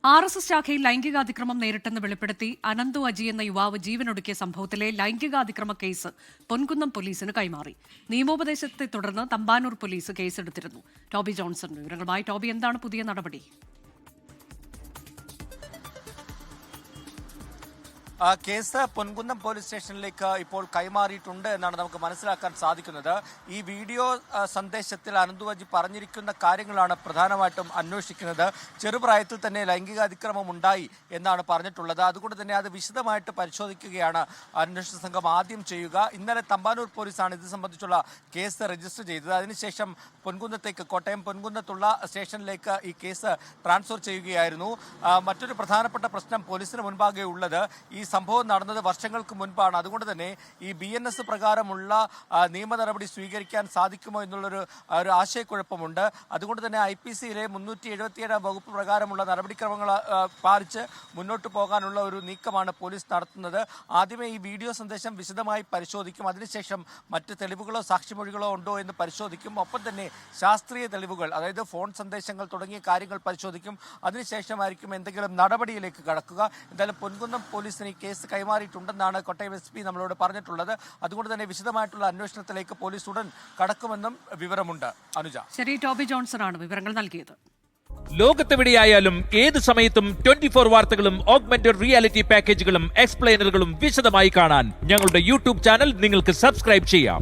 RSS ശാഖയിൽ ലൈംഗികാതിക്രമം നേരിട്ടെന്ന് വെളിപ്പെടുത്തി അനന്തു അജി എന്ന യുവാവ് ജീവനൊടുക്കിയ സംഭവത്തിലെ ലൈംഗികാതിക്രമ കേസ് പൊൻകുന്നം പോലീസിന് കൈമാറി. നിയമോപദേശത്തെ തുടർന്ന് തമ്പാനൂർ പോലീസ് കേസെടുത്തിരുന്നു. ടോബി ജോൺസൺ വിവരങ്ങളുമായി. ടോബി, എന്താണ് പുതിയ നടപടി? കേസ് പൊൻകുന്നം പോലീസ് സ്റ്റേഷനിലേക്ക് ഇപ്പോൾ കൈമാറിയിട്ടുണ്ട് എന്നാണ് നമുക്ക് മനസ്സിലാക്കാൻ സാധിക്കുന്നത്. ഈ വീഡിയോ സന്ദേശത്തിൽ അനന്തു അജി പറഞ്ഞിരിക്കുന്ന കാര്യങ്ങളാണ് പ്രധാനമായിട്ടും അന്വേഷിക്കുന്നത്. ചെറുപ്രായത്തിൽ തന്നെ ലൈംഗികാതിക്രമം ഉണ്ടായി എന്നാണ് പറഞ്ഞിട്ടുള്ളത്. അതുകൊണ്ട് തന്നെ അത് വിശദമായിട്ട് പരിശോധിക്കുകയാണ് അന്വേഷണ സംഘം ആദ്യം ചെയ്യുക. ഇന്നലെ തമ്പാനൂർ പോലീസാണ് ഇത് സംബന്ധിച്ചുള്ള കേസ് രജിസ്റ്റർ ചെയ്തത്. അതിനുശേഷം പൊൻകുന്നത്തേക്ക്, കോട്ടയം പൊൻകുന്നത്തുള്ള സ്റ്റേഷനിലേക്ക് ഈ കേസ് ട്രാൻസ്ഫർ ചെയ്യുകയായിരുന്നു. മറ്റൊരു പ്രധാനപ്പെട്ട പ്രശ്നം പോലീസിന് മുൻപാകെ ഉള്ളത്, ഈ സംഭവം നടന്നത് വർഷങ്ങൾക്ക് മുൻപാണ്. അതുകൊണ്ട് തന്നെ ഈ BNS പ്രകാരമുള്ള നിയമ നടപടി സ്വീകരിക്കാൻ സാധിക്കുമോ എന്നുള്ളൊരു ആശയക്കുഴപ്പമുണ്ട്. അതുകൊണ്ട് തന്നെ IPCയിലെ 377 വകുപ്പ് പ്രകാരമുള്ള നടപടിക്രമങ്ങൾ പാലിച്ച് മുന്നോട്ട് പോകാനുള്ള ഒരു നീക്കമാണ് പോലീസ് നടത്തുന്നത്. ആദ്യമേ ഈ വീഡിയോ സന്ദേശം വിശദമായി പരിശോധിക്കും. അതിനുശേഷം മറ്റ് തെളിവുകളോ സാക്ഷിമൊഴികളോ ഉണ്ടോ എന്ന് പരിശോധിക്കും. ഒപ്പം തന്നെ ശാസ്ത്രീയ തെളിവുകൾ, അതായത് ഫോൺ സന്ദേശങ്ങൾ തുടങ്ങിയ കാര്യങ്ങൾ പരിശോധിക്കും. അതിനുശേഷമായിരിക്കും എന്തെങ്കിലും നടപടിയിലേക്ക് കടക്കുക. എന്തായാലും പൊൻകുന്നം പോലീസിന് കേസ് കൈമാറിയിട്ടുണ്ടെന്നാണ് കോട്ടയം SP നമ്മളോട് പറഞ്ഞിട്ടുള്ളത്. അതുകൊണ്ട് തന്നെ വിശദമായിട്ടുള്ള അന്വേഷണത്തിലേക്ക് പോലീസ് ഉടൻ കടക്കുമെന്നും വിവരമുണ്ട്. അനുജ. ശരി, ടോബി ജോൺസൺ ആണ് വിവരങ്ങൾ നൽകിയത്. ലോകത്തെവിടെയായാലും ഏത് സമയത്തും 24 വാർത്തകളും ഓഗ്മെന്റഡ് റിയാലിറ്റി പാക്കേജുകളും എക്സ്പ്ലെയിനറുകളും വിശദമായി കാണാൻ ഞങ്ങളുടെ YouTube ചാനൽ നിങ്ങൾക്ക് സബ്സ്ക്രൈബ് ചെയ്യാം.